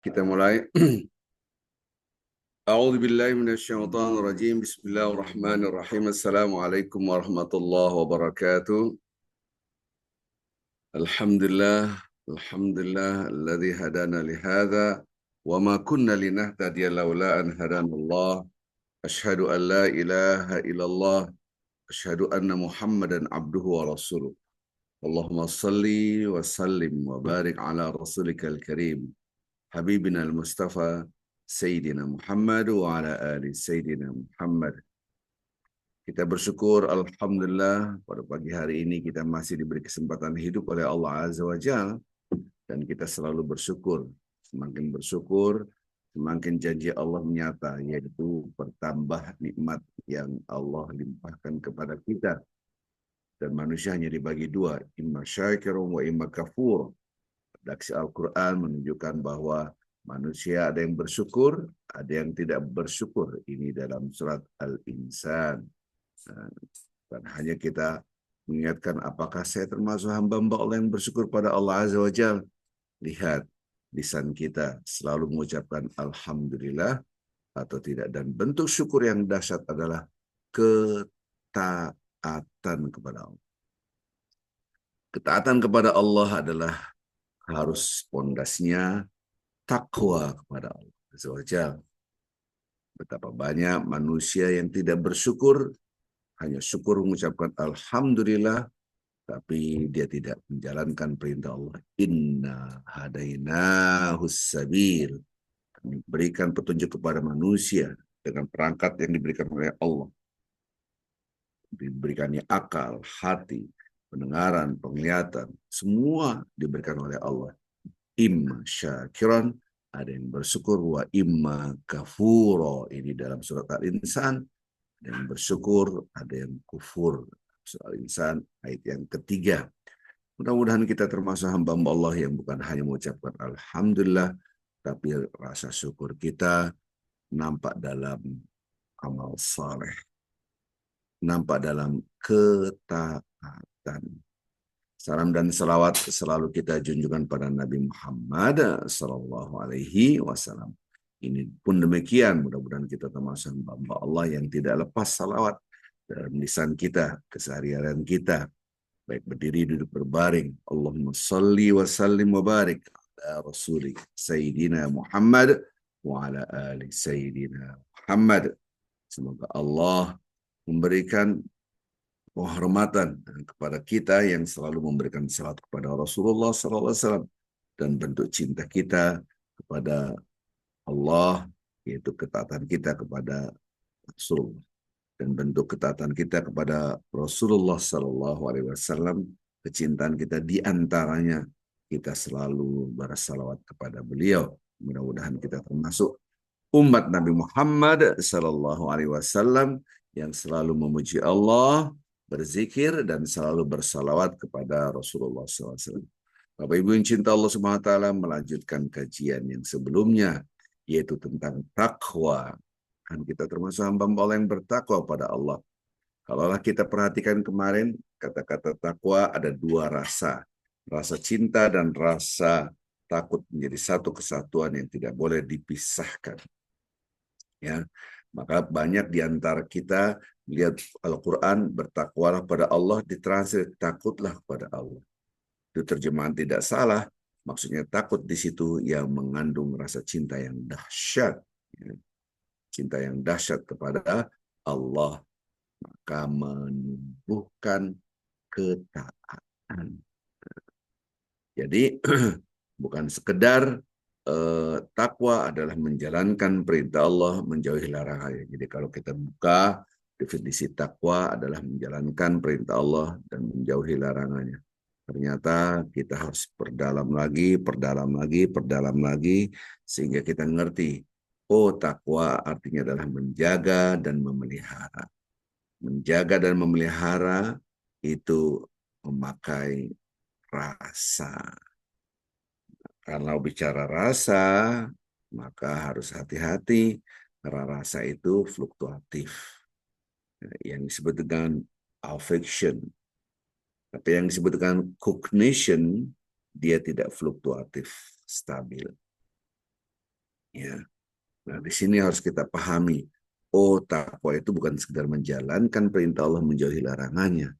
Kita mulai. A'udzu billahi minasyaitonir rajim. Bismillahirrahmanirrahim. Assalamualaikum warahmatullahi wabarakatuh. Alhamdulillah, alhamdulillah alladzi hadana li hadza wa ma kunna linahtadiya laula an hadanallah. Asyhadu an la ilaha illallah, asyhadu anna Muhammadan abduhu wa rasuluh. Allahumma salli wa sallim wa barik ala rasulikal karim. Habibina al-Mustafa Sayyidina Muhammad wa ala ali Sayyidina Muhammad. Kita bersyukur Alhamdulillah pada pagi hari ini kita masih diberi kesempatan hidup oleh Allah Azza wa Jalla, dan kita selalu bersyukur. Semakin bersyukur, semakin janji Allah menyata, yaitu bertambah nikmat yang Allah limpahkan kepada kita. Dan manusia hanya dibagi dua, imma syakirun wa imma kafur. Redaksi Al-Quran menunjukkan bahwa manusia ada yang bersyukur, ada yang tidak bersyukur. Ini dalam surat Al-Insan. Dan hanya kita mengingatkan, apakah saya termasuk hamba-hamba Allah yang bersyukur pada Allah Azza wa Jalla? Lihat, lisan kita selalu mengucapkan Alhamdulillah atau tidak. Dan bentuk syukur yang dahsyat adalah ketaatan kepada Allah. Ketaatan kepada Allah adalah harus pondasinya takwa kepada Allah Azza wa Jalla. Betapa banyak manusia yang tidak bersyukur, hanya syukur mengucapkan Alhamdulillah, tapi dia tidak menjalankan perintah Allah. Inna hadainahus sabil. Kami berikan petunjuk kepada manusia dengan perangkat yang diberikan oleh Allah. Diberikannya akal, hati, pendengaran, penglihatan, semua diberikan oleh Allah. Imma syakiran, ada yang bersyukur, wa imma kafuro, ini dalam surat Al-Insan. Ada yang bersyukur, ada yang kufur. Surat Al-Insan ayat yang ketiga. Mudah-mudahan kita termasuk hamba-hamba Allah yang bukan hanya mengucapkan Alhamdulillah, tapi rasa syukur kita nampak dalam amal saleh, nampak dalam ketaatan. Salam dan salawat selalu kita junjukkan pada Nabi Muhammad Sallallahu Alaihi Wasallam. Ini pun demikian, mudah-mudahan kita termasuk hamba Allah yang tidak lepas salawat dalam lisan kita, keseharian kita, baik berdiri, duduk, berbaring. Allahumma salli wa sallim wa barik ala Rasulih Sayyidina Muhammad wa ala ali Sayyidina Muhammad. Semoga Allah memberikan penghormatan kepada kita yang selalu memberikan salat kepada Rasulullah SAW, dan bentuk cinta kita kepada Allah yaitu ketaatan kita kepada Rasulullah, dan bentuk ketaatan kita kepada Rasulullah SAW, kecintaan kita diantaranya kita selalu bersalawat kepada beliau. Mudah-mudahan kita termasuk umat Nabi Muhammad SAW yang selalu memuji Allah, berzikir, dan selalu bersalawat kepada Rasulullah SAW. Bapak Ibu yang cinta Allah Subhanahu wa Ta'ala, melanjutkan kajian yang sebelumnya, yaitu tentang takwa. Kan kita termasuk hamba-hamba Allah yang bertakwa pada Allah. Kalaulah kita perhatikan kemarin, kata-kata takwa ada dua rasa. Rasa cinta dan rasa takut menjadi satu kesatuan yang tidak boleh dipisahkan. Ya, maka banyak di antara kita lihat Al-Quran, bertakwalah pada Allah, ditranslate takutlah kepada Allah. Itu terjemahan tidak salah, maksudnya takut di situ yang mengandung rasa cinta yang dahsyat, ya. Cinta yang dahsyat kepada Allah, maka menumbuhkan ketaatan. Jadi bukan sekedar takwa adalah menjalankan perintah Allah, menjauhi larangannya. Jadi kalau kita buka definisi takwa adalah menjalankan perintah Allah dan menjauhi larangannya. Ternyata kita harus perdalam lagi, perdalam lagi, sehingga kita ngerti, oh takwa artinya adalah menjaga dan memelihara. Menjaga dan memelihara itu memakai rasa. Kalau bicara rasa, maka harus hati-hati, karena rasa itu fluktuatif. Yang disebut dengan affection. Tapi yang disebut dengan cognition, dia tidak fluktuatif, stabil. Ya. Nah, di sini harus kita pahami, oh takwa itu bukan sekedar menjalankan perintah Allah menjauhi larangannya.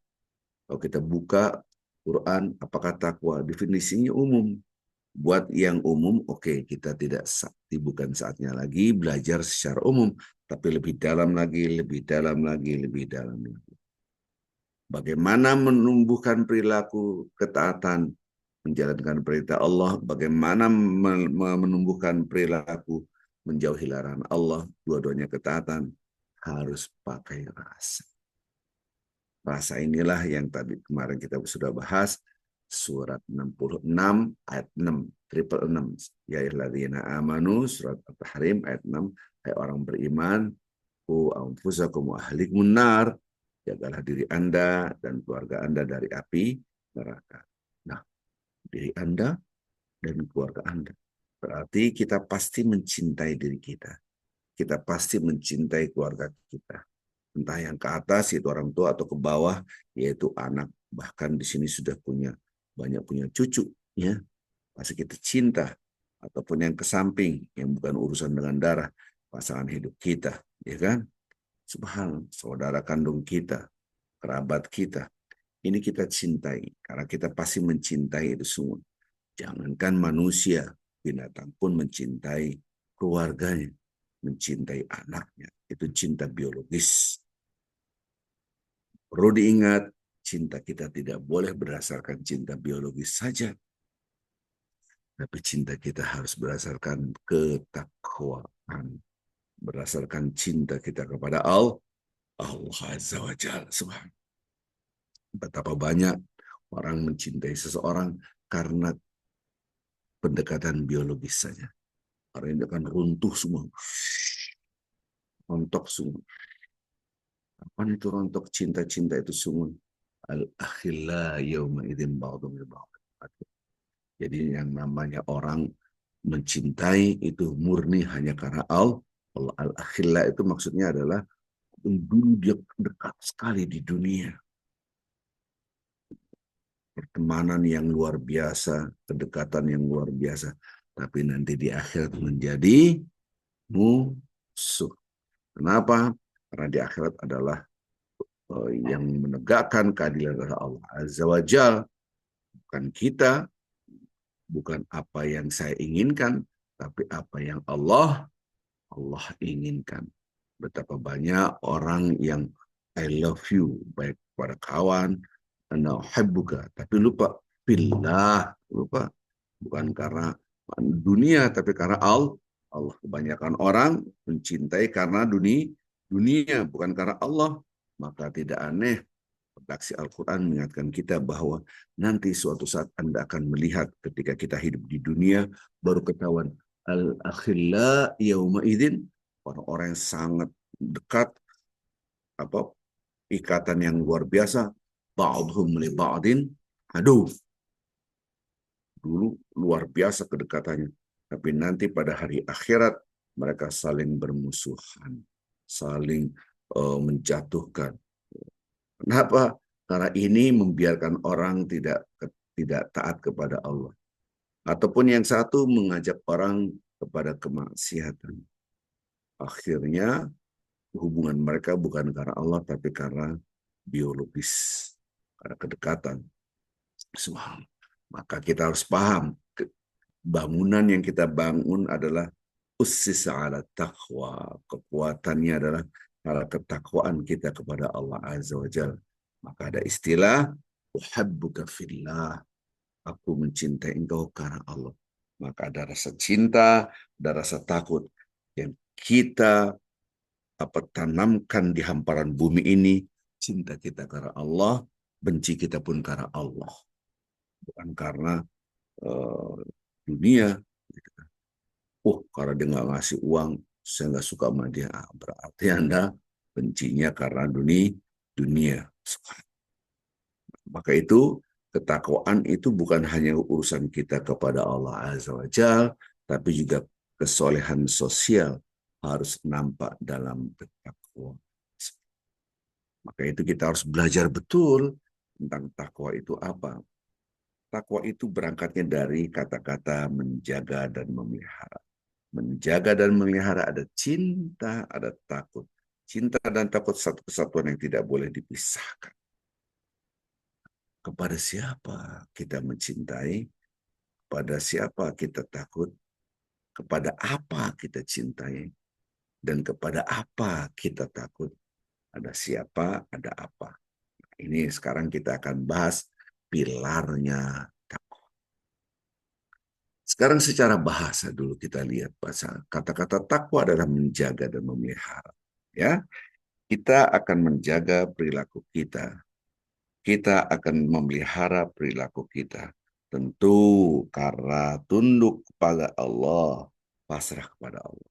Kalau kita buka Quran, apakah takwa? Definisinya umum. Buat yang umum, oke, kita tidak bukan saatnya lagi belajar secara umum, tapi lebih dalam lagi, lebih dalam lagi, lebih dalam lagi. Bagaimana menumbuhkan perilaku ketaatan, menjalankan perintah Allah, bagaimana menumbuhkan perilaku menjauhi larangan Allah, dua-duanya ketaatan, harus pakai rasa. Rasa inilah yang tadi kemarin kita sudah bahas, surat 66 ayat 6, triple 6. Ya ayyuhalladzina amanu, surat At-Tahrim ayat 6, hai orang beriman, ku anfusakum wa ahlikum nar, jagalah diri Anda dan keluarga Anda dari api neraka. Nah, diri Anda dan keluarga Anda. Berarti kita pasti mencintai diri kita. Kita pasti mencintai keluarga kita. Entah yang ke atas, yaitu orang tua, atau ke bawah, yaitu anak. Bahkan di sini sudah banyak punya cucu. Ya, pasti kita cinta. Ataupun yang ke samping, yang bukan urusan dengan darah, pasangan hidup kita. Ya kan? Subhanallah, saudara kandung kita, kerabat kita. Ini kita cintai, karena kita pasti mencintai itu semua. Jangankan manusia, binatang pun mencintai keluarganya, mencintai anaknya. Itu cinta biologis. Perlu diingat, cinta kita tidak boleh berdasarkan cinta biologis saja, tapi cinta kita harus berdasarkan ketakwaan, berdasarkan cinta kita kepada Allah Azza wa Jalla. Subhanahu. Betapa banyak orang mencintai seseorang karena pendekatan biologis saja. Orang ini akan runtuh semua, rontok semua. Apa itu rontok? Cinta-cinta itu semua. Al-akhilla yawma idzin ba'dhum li ba'd. Jadi yang namanya orang mencintai itu murni hanya karena Allah. Al-akhilla itu maksudnya adalah dulu dia dekat sekali di dunia. Pertemanan yang luar biasa, kedekatan yang luar biasa. Tapi nanti di akhirat menjadi musuh. Kenapa? Karena di akhirat adalah yang menegakkan keadilan adalah Allah Azza wa Jalla. Bukan kita, bukan apa yang saya inginkan, tapi apa yang Allah inginkan. Betapa banyak orang yang I love you, baik pada kawan, buka, tapi lupa billah, lupa bukan karena dunia, tapi karena Allah. Kebanyakan orang mencintai karena dunia, bukan karena Allah. Maka tidak aneh redaksi Al-Quran mengingatkan kita bahwa nanti suatu saat Anda akan melihat ketika kita hidup di dunia, baru ketahuan al-akhilla yauma idzin, orang-orang yang sangat dekat, apa ikatan yang luar biasa, ba'dhum li ba'din aduh, dulu luar biasa kedekatannya, tapi nanti pada hari akhirat mereka saling bermusuhan, saling menjatuhkan. Kenapa? Karena ini membiarkan orang tidak taat kepada Allah. Ataupun yang satu mengajak orang kepada kemaksiatan. Akhirnya hubungan mereka bukan karena Allah, tapi karena biologis, karena kedekatan. Maka kita harus paham, bangunan yang kita bangun adalah ussis ala taqwa. Kekuatannya adalah karena ketakwaan kita kepada Allah Azza wa Jalla. Maka ada istilah uhibbuka fillah. Aku mencintai engkau karena Allah. Maka ada rasa cinta, ada rasa takut yang kita tanamkan di hamparan bumi ini. Cinta kita karena Allah, benci kita pun karena Allah. Bukan karena dunia. Karena dia nggak ngasih uang, saya nggak suka sama dia. Berarti Anda bencinya karena dunia. Maka itu ketakwaan itu bukan hanya urusan kita kepada Allah Azza wa Jalla, tapi juga kesolehan sosial harus nampak dalam bertakwa. Maka itu kita harus belajar betul tentang takwa itu apa. Takwa itu berangkatnya dari kata-kata menjaga dan memelihara. menjaga dan memelihara, ada cinta, ada takut. Cinta dan takut satu kesatuan yang tidak boleh dipisahkan. Kepada siapa kita mencintai, kepada siapa kita takut, kepada apa kita cintai, dan kepada apa kita takut. Ada siapa, ada apa. Ini sekarang kita akan bahas pilarnya takwa. Sekarang secara bahasa dulu kita lihat bahasa. Kata-kata takwa adalah menjaga dan memelihara. Ya, kita akan menjaga perilaku kita. Kita akan memelihara perilaku kita. Tentu karena tunduk kepada Allah, pasrah kepada Allah.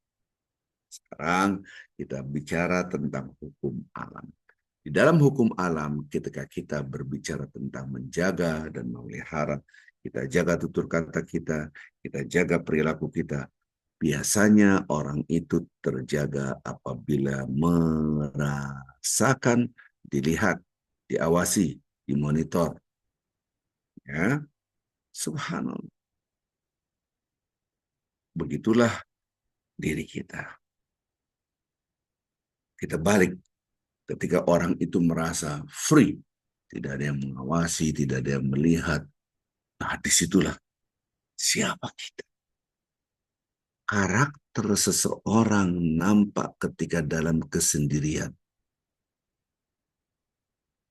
Sekarang kita bicara tentang hukum alam. Di dalam hukum alam, ketika kita berbicara tentang menjaga dan memelihara, kita jaga tutur kata kita jaga perilaku kita. Biasanya orang itu terjaga apabila merasakan, dilihat, diawasi, dimonitor. Ya, subhanallah. Begitulah diri kita. Kita balik ketika orang itu merasa free, tidak ada yang mengawasi, tidak ada yang melihat. Nah, disitulah siapa kita. Karakter seseorang nampak ketika dalam kesendirian.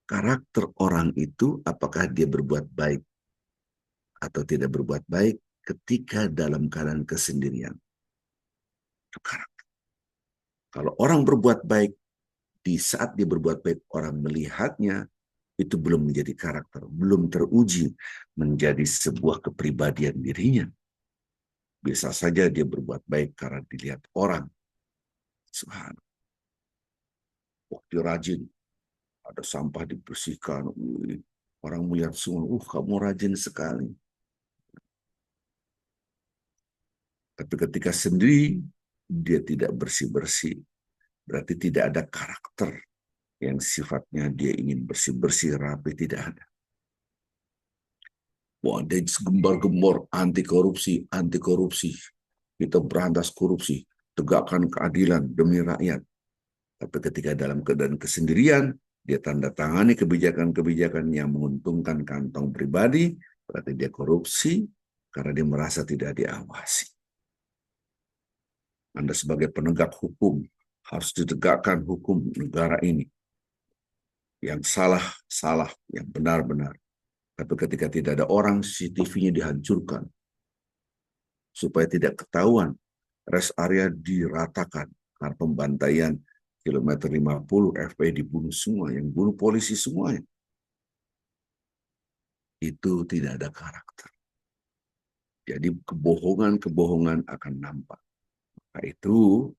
Karakter orang itu apakah dia berbuat baik atau tidak berbuat baik ketika dalam keadaan kesendirian. Itu karakter. Kalau orang berbuat baik, di saat dia berbuat baik, orang melihatnya, itu belum menjadi karakter, belum teruji menjadi sebuah kepribadian dirinya. Bisa saja dia berbuat baik karena dilihat orang. Subhanallah. Oh, dia rajin, ada sampah dibersihkan. Orang melihat semua, kamu rajin sekali. Tapi ketika sendiri, dia tidak bersih-bersih. Berarti tidak ada karakter yang sifatnya dia ingin bersih-bersih, rapi, tidak ada. Wah, dia gembar-gembor anti korupsi, anti korupsi. Kita berantas korupsi, tegakkan keadilan demi rakyat. Tapi ketika dalam keadaan kesendirian, dia tanda tangani kebijakan-kebijakan yang menguntungkan kantong pribadi, berarti dia korupsi karena dia merasa tidak diawasi. Anda sebagai penegak hukum harus ditegakkan hukum negara ini. Yang salah, salah. Yang benar, benar. Tapi ketika tidak ada orang, CCTV-nya dihancurkan. Supaya tidak ketahuan, rest area diratakan. Karena pembantaian kilometer 50, FPI dibunuh semua. Yang bunuh polisi semuanya. Itu tidak ada karakter. Jadi kebohongan-kebohongan akan nampak. Maka itu,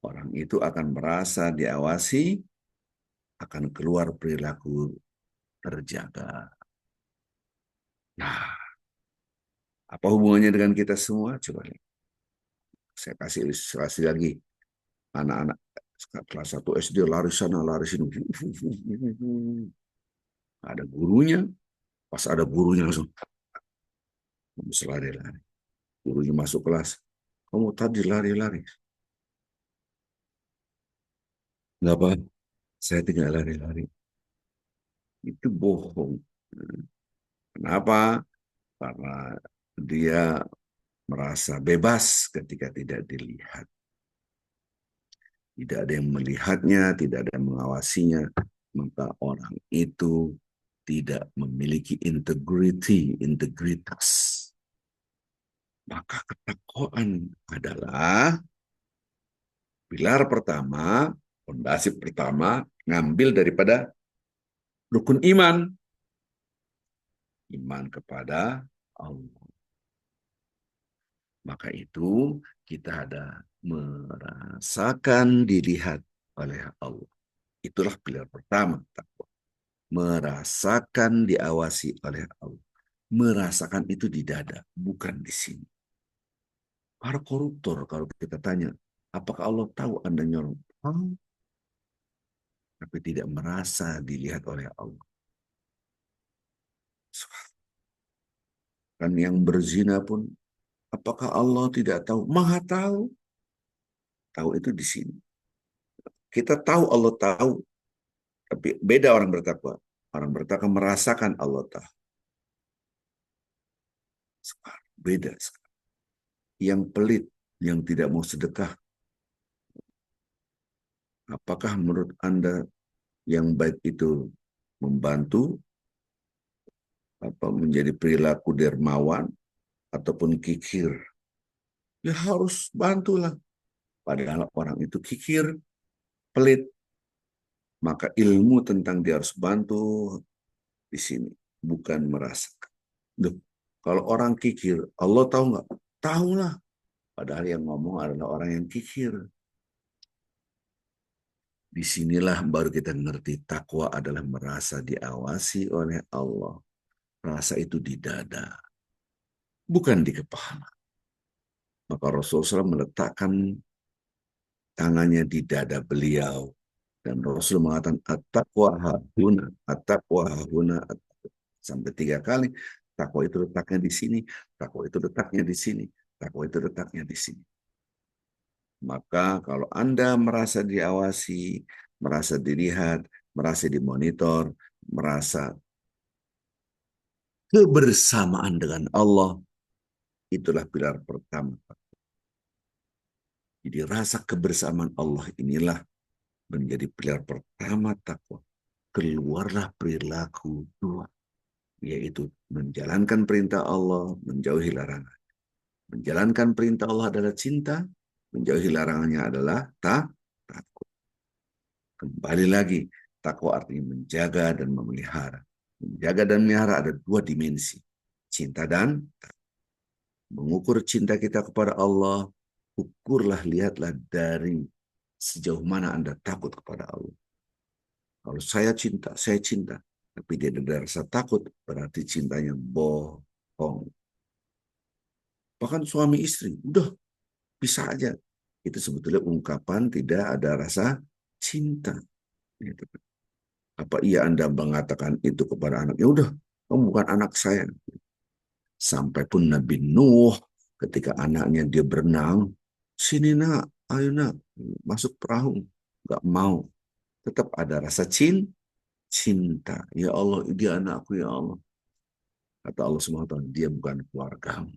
orang itu akan merasa diawasi, akan keluar perilaku terjaga. Nah, apa hubungannya dengan kita semua? Coba lihat. Saya kasih ilustrasi lagi. Anak-anak kelas 1 SD lari sana, lari sini. Ada gurunya, pas ada gurunya langsung lari-lari. Gurunya masuk kelas. Kamu tadi lari-lari. Enggak apa, saya tidak lari-lari. Itu bohong. Kenapa? Karena dia merasa bebas ketika tidak dilihat. Tidak ada yang melihatnya, tidak ada yang mengawasinya, maka orang itu tidak memiliki integritas. Maka ketakwaan adalah pilar pertama, fondasi pertama, ngambil daripada rukun iman. Iman kepada Allah. Maka itu kita ada merasakan dilihat oleh Allah. Itulah pilar pertama, takwa. Merasakan diawasi oleh Allah. Merasakan itu di dada, bukan di sini. Para koruptor, kalau kita tanya, apakah Allah tahu Anda nyolong? Tahu. Tapi tidak merasa dilihat oleh Allah. Dan yang berzina pun, apakah Allah tidak tahu? Maha tahu. Tahu itu di sini. Kita tahu Allah tahu, tapi beda orang bertakwa. Orang bertakwa merasakan Allah tahu. Beda. Yang pelit, yang tidak mau sedekah, apakah menurut Anda yang baik itu membantu apa menjadi perilaku dermawan ataupun kikir? Ya harus bantulah. Padahal orang itu kikir, pelit, maka ilmu tentang dia harus bantu di sini, bukan merasakan. Duh, kalau orang kikir, Allah tahu nggak? Tahu lah. Padahal yang ngomong adalah orang yang kikir. Disinilah baru kita ngerti takwa adalah merasa diawasi oleh Allah. Rasa itu di dada, bukan di kepala. Maka Rasulullah SAW meletakkan tangannya di dada beliau. Dan Rasul mengatakan, at-taqwa hahuna, at-taqwa hahuna, sampai 3 kali. Takwa itu letaknya di sini, takwa itu letaknya di sini, takwa itu letaknya di sini. Maka kalau Anda merasa diawasi, merasa dilihat, merasa dimonitor, merasa kebersamaan dengan Allah, itulah pilar pertama. Jadi rasa kebersamaan Allah inilah menjadi pilar pertama takwa. Keluarlah perilaku dua, yaitu menjalankan perintah Allah, menjauhi larangan. Menjalankan perintah Allah adalah cinta, menjauhi larangannya adalah takut. Kembali lagi, takwa artinya menjaga dan memelihara. Menjaga dan memelihara ada 2 dimensi, cinta dan takut. Mengukur cinta kita kepada Allah, ukurlah, lihatlah dari sejauh mana Anda takut kepada Allah. Kalau saya cinta, tapi dia ada rasa takut, berarti cintanya bohong. Bahkan suami istri, udah bisa aja. Itu sebetulnya ungkapan tidak ada rasa cinta. Gitu. Apa iya Anda mengatakan itu kepada anak? Ya udah, kamu bukan anak saya. Sampai pun Nabi Nuh ketika anaknya dia berenang, sini nak, ayo nak, masuk perahu. Gak mau. Tetap ada rasa cinta. Ya Allah, dia anakku ya Allah. Kata Allah SWT, dia bukan keluargamu.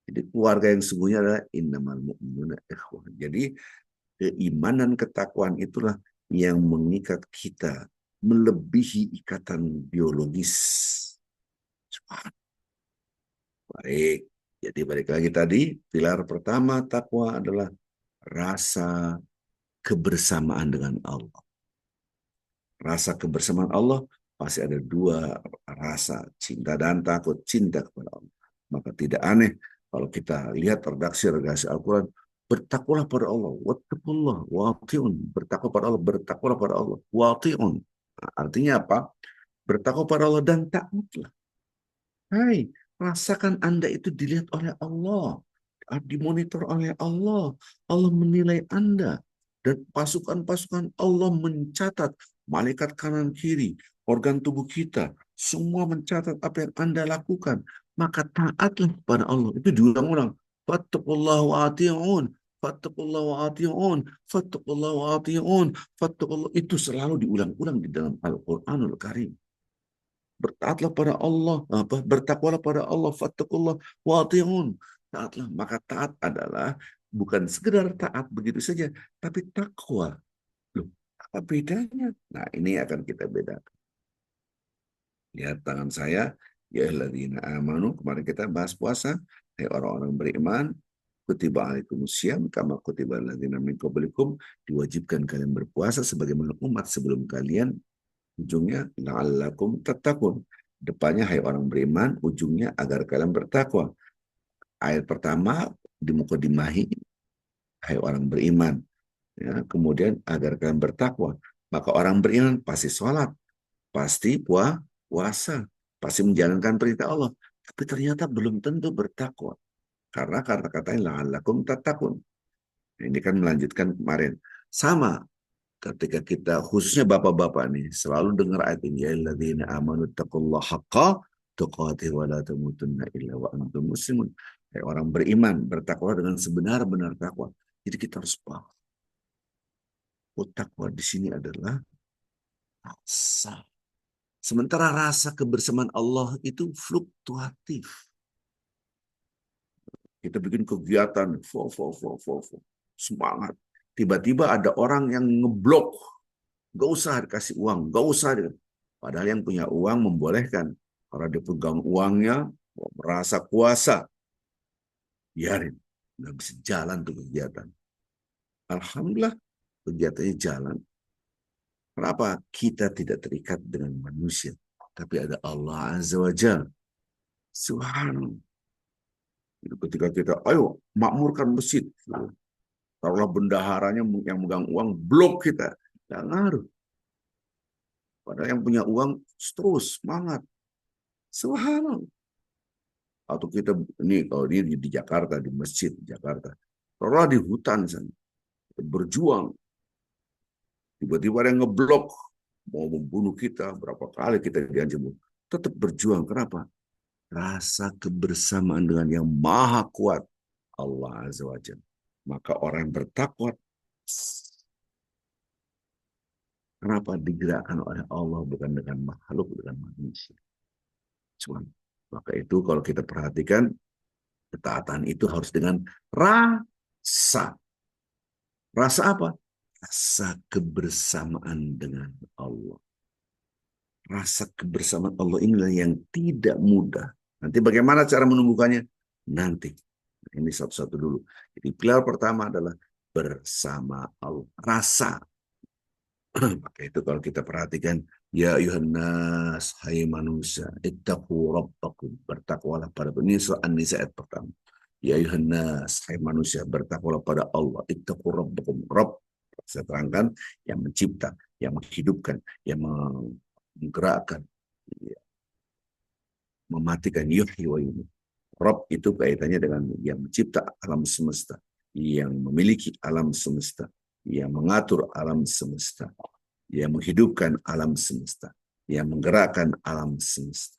Jadi keluarga yang sesungguhnya adalah innamal mu'minuna ikhwah. Jadi keimanan ketakwaan itulah yang mengikat kita melebihi ikatan biologis. Baik, jadi balik lagi tadi, pilar pertama takwa adalah rasa kebersamaan dengan Allah. Rasa kebersamaan Allah pasti ada 2 rasa, cinta dan takut. Cinta kepada Allah. Maka tidak aneh kalau kita lihat redaksi Al-Quran, bertakwalah pada Allah, wattaqullah wati'un, bertakwa pada Allah, bertakwalah pada Allah, wati'un. Nah, artinya apa? Bertakwa pada Allah dan taatlah. Hai, rasakan Anda itu dilihat oleh Allah, dimonitor oleh Allah, Allah menilai Anda, dan pasukan-pasukan Allah mencatat, malaikat kanan kiri, organ tubuh kita, semua mencatat apa yang Anda lakukan. Maka taatlah kepada Allah. Itu diulang-ulang. Fattaqullaha wa ati'un, fattaqullaha wa ati'un, fattaqullaha wa ati'un, fattaqullaha. Itu selalu diulang-ulang di dalam Al-Quranul Karim. Bertaatlah pada Allah, bertakwalah pada Allah, fattaqullah wati'un. Taatlah, maka taat adalah bukan sekedar taat begitu saja, tapi takwa. Loh, apa bedanya? Nah, ini akan kita bedakan. Lihat tangan saya, ya alladzina amanu, kemarin kita bahas puasa, hai orang-orang beriman, kutiba alaikumusiyam kama kutiba alladzina min qablikum, diwajibkan kalian berpuasa sebagaimana umat sebelum kalian. Ujungnya la'allakum tattaqun. Depannya hai orang beriman, ujungnya agar kalian bertakwa. Ayat pertama di mukadimahi hai orang beriman. Ya, kemudian agar kalian bertakwa. Maka orang beriman pasti sholat, pasti puasa, pasti menjalankan perintah Allah. Tapi ternyata belum tentu bertakwa. Karena kata-katanya la'allakum tattaqun. Ini kan melanjutkan kemarin. Sama ketika kita khususnya bapak-bapak nih selalu dengar ayat ini, ya alladzina amanu taqullaha haqqa tuqatih wa la tamutunna illa wa antum muslimun. Kayak orang beriman bertakwa dengan sebenar-benar takwa. Jadi kita harus paham. Takwa di sini adalah rasa. Sementara rasa kebersamaan Allah itu fluktuatif. Kita bikin kegiatan, semangat. Tiba-tiba ada orang yang ngeblok. Gak usah dikasih uang, gak usah. Padahal yang punya uang membolehkan. Karena dia pegang uangnya, merasa kuasa. Biarin, nggak bisa jalan tuh kegiatan. Alhamdulillah, kegiatannya jalan. Kenapa? Kita tidak terikat dengan manusia. Tapi ada Allah Azza wa Jalla. Subhanallah. Ketika kita, ayo makmurkan masjid. Taruhlah bendaharanya yang megang uang, blok kita. Nggak ngaruh. Padahal yang punya uang terus semangat. Subhanallah. Atau kita ini kalau ini di Jakarta, di masjid di Jakarta. Taruhlah di hutan sana. Berjuang. Tiba-tiba ada yang ngeblok. Mau membunuh kita. Berapa kali kita diancam. Tetap berjuang. Kenapa? Rasa kebersamaan dengan yang maha kuat. Allah Azza wa Jalla. Maka orang yang bertakwa, kenapa digerakkan oleh Allah bukan dengan makhluk, dengan manusia. Cuman, maka itu kalau kita perhatikan, ketaatan itu harus dengan rasa. Rasa apa? Rasa kebersamaan dengan Allah. Rasa kebersamaan Allah inilah yang tidak mudah. Nanti bagaimana cara menumbuhkannya? Nanti. Ini satu-satu dulu. Jadi pilar pertama adalah bersama Allah. Rasa. Maka itu kalau kita perhatikan, ya ayuhan nas, hai manusia, ittaqu rabbakum, bertakwalah pada ini surah An-Nisa ayat pertama. Ya ayuhan nas, hai manusia, bertakwalah pada Allah, ittaqu rabbakum. Rabb, saya terangkan, yang mencipta, yang menghidupkan, yang menggerakkan, mematikan, yuhyi wa yumiit. Rabb itu kaitannya dengan yang mencipta alam semesta, yang memiliki alam semesta, yang mengatur alam semesta, yang menghidupkan alam semesta, yang menggerakkan alam semesta.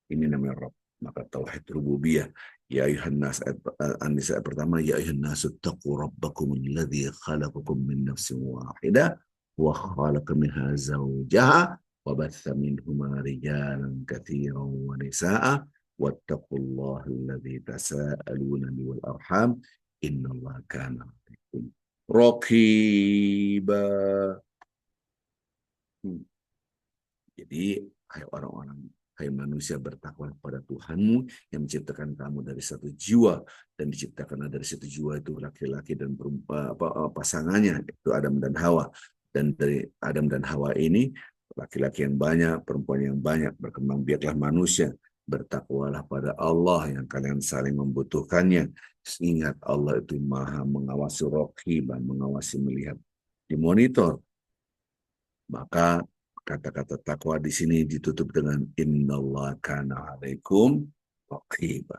Ini namanya Rabb. Maka tauhid rububiyah. Ya ayuhan nas, An-Nisa pertama, ya ayuhan nas taqu rabbakum alladzi khalaqakum min nafsin wahidah wa khalaqa minha zawjaha wa batha minhuma rijalan katsiran wa nisaa'a wattaqullaha alladzi tasaaluna bihi wal arham innallaha kana 'alaikum raqiba. Jadi, hai orang-orang, hai manusia, bertakwa pada Tuhanmu yang menciptakan kamu dari satu jiwa, dan diciptakan dari satu jiwa itu laki-laki dan pasangannya, itu Adam dan Hawa. Dan dari Adam dan Hawa ini, laki-laki yang banyak, perempuan yang banyak, berkembang biaklah manusia. Bertakwalah pada Allah yang kalian saling membutuhkannya. Ingat Allah itu maha mengawasi, raqiban, mengawasi, melihat, dimonitor. Maka kata-kata takwa di sini ditutup dengan innallaha kana 'alaikum raqiba.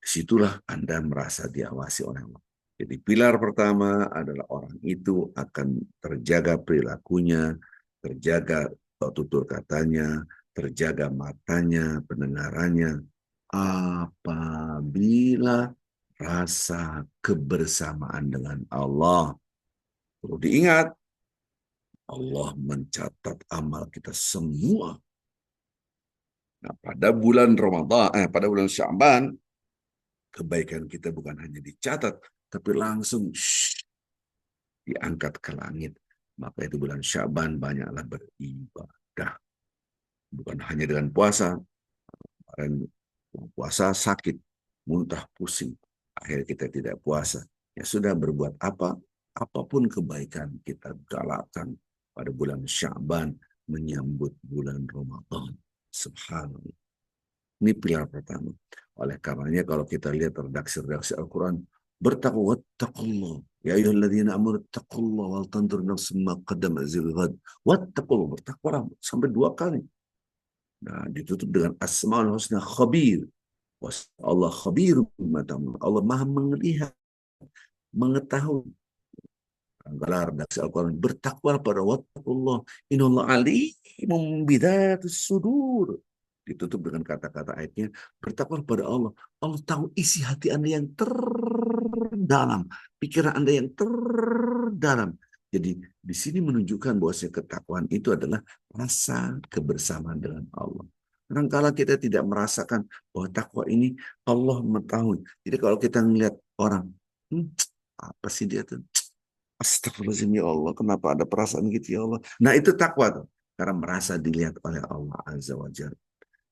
Disitulah Anda merasa diawasi oleh Allah. Jadi pilar pertama adalah orang itu akan terjaga perilakunya, terjaga tutur katanya, terjaga matanya, pendengarannya, apabila rasa kebersamaan dengan Allah. Perlu diingat, Allah mencatat amal kita semua. Nah, pada bulan Ramadan, pada bulan Sya'ban, kebaikan kita bukan hanya dicatat, tapi langsung diangkat ke langit. Maka itu bulan Sya'ban banyaklah beribadah. Bukan hanya dengan puasa. Kemarin puasa sakit, muntah pusing. Akhirnya kita tidak puasa. Ya sudah, berbuat apa? Apapun kebaikan kita galakkan pada bulan Sya'ban menyambut bulan Ramadan. Subhanallah. Ini pilar pertama. Oleh karenanya kalau kita lihat redaksi-redaksi Al-Quran, bertakwa, wattaqullah. Ya ayyuhalladzina amanu taqullaha wal tanzur nafsum ma qaddamat lighad. Wattaqullah, bertakwalah sampai 2 kali. Nah, ditutup dengan Asmaul Husna Khabir. Allah khabir bima ta'malun. Allah Maha melihat, mengetahui. Gelar redaksi Al-Quran, bertakwa pada wattaqullah innallaha alimun bidzatis sudur. Ditutup dengan kata-kata ayatnya, bertakwa kepada Allah. Allah tahu isi hati Anda yang terdalam, pikiran Anda yang terdalam. Jadi di sini menunjukkan bahwa ketakwaan itu adalah rasa kebersamaan dengan Allah. Kadang-kala kita tidak merasakan bahwa takwa ini Allah mengetahui. Jadi kalau kita melihat orang, apa sih dia tuh? Astagfirullahaladzim ya Allah, kenapa ada perasaan gitu ya Allah? Nah itu takwa tuh. Karena merasa dilihat oleh Allah Azza wa Jalla.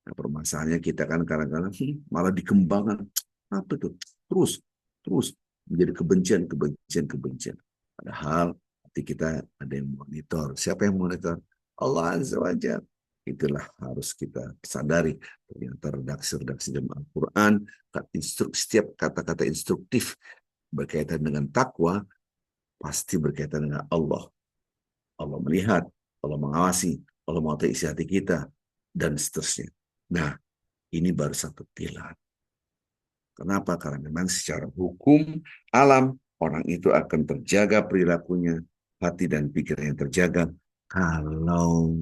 Nah, permasalahannya kita kan kadang-kadang malah dikembangkan. Apa itu? Terus, terus menjadi kebencian, kebencian, kebencian. Padahal hati kita ada yang monitor. Siapa yang monitor? Allah Azza wa Jalla. Itulah harus kita sadari. Ternyata redaksi-redaksi dalam Al-Quran, setiap kata-kata instruktif berkaitan dengan takwa, pasti berkaitan dengan Allah. Allah melihat, Allah mengawasi, Allah mengetahui isi hati kita, dan seterusnya. Nah, ini baru satu pilar. Kenapa? Karena memang secara hukum alam, orang itu akan terjaga perilakunya, hati dan pikirannya terjaga kalau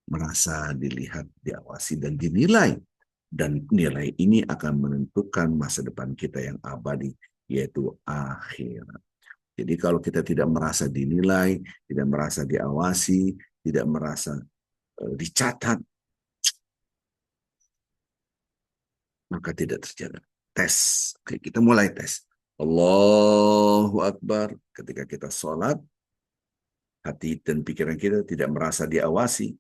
merasa dilihat, diawasi, dan dinilai. Dan nilai ini akan menentukan masa depan kita yang abadi, yaitu akhirat. Jadi kalau kita tidak merasa dinilai, tidak merasa diawasi, tidak merasa dicatat, maka tidak terjaga. Tes. Oke, kita mulai tes. Allahu Akbar. Ketika kita sholat, hati dan pikiran kita tidak merasa diawasi.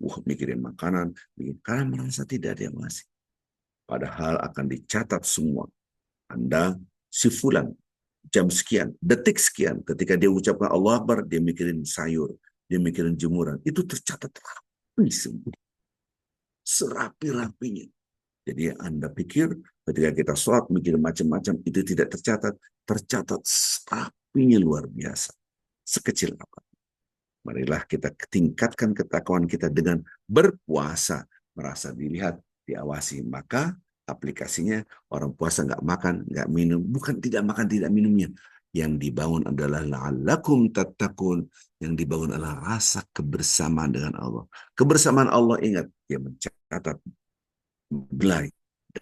Mikirin makanan. Karena merasa tidak diawasi. Padahal akan dicatat semua. Anda si fulan, jam sekian, detik sekian. Ketika dia ucapkan Allah Akbar, dia mikirin sayur. Dia mikirin jemuran. Itu tercatat rapi semua. Serapi-rapinya. Jadi Anda pikir ketika kita sholat mikir macam-macam itu tidak tercatat, tercatat rapinya luar biasa. Sekecil apa. Marilah kita tingkatkan ketakwaan kita dengan berpuasa, merasa dilihat, diawasi. Maka aplikasinya orang puasa nggak makan, nggak minum, bukan tidak makan, tidak minumnya. Yang dibangun adalah la'allakum tattaqun, yang dibangun adalah rasa kebersamaan dengan Allah. Kebersamaan Allah, ingat, dia mencatat nilai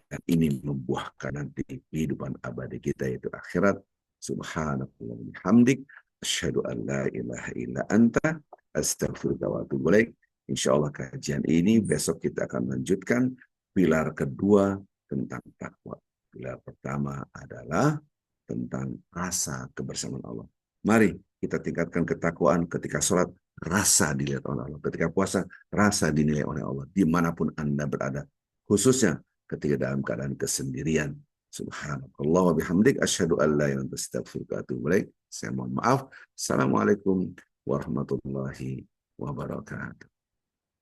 dan ini membuahkan nanti kehidupan abadi kita yaitu akhirat. Subhanakallah hamdik asyhadu an la ilaha illa anta astaghfiruka wa atubu ilaik. Insyaallah kajian ini besok kita akan lanjutkan pilar kedua tentang takwa. Pilar pertama adalah tentang rasa kebersamaan Allah. Mari kita tingkatkan ketakwaan ketika sholat, rasa dilihat oleh Allah. Ketika puasa, rasa dinilai oleh Allah. Dimanapun Anda berada. Khususnya ketika dalam keadaan kesendirian. Subhanallah wa bihamdik asyhadu an la ilaha illa anta astaghfiruka wa atubu ilaik. Saya mohon maaf. Assalamualaikum warahmatullahi wabarakatuh.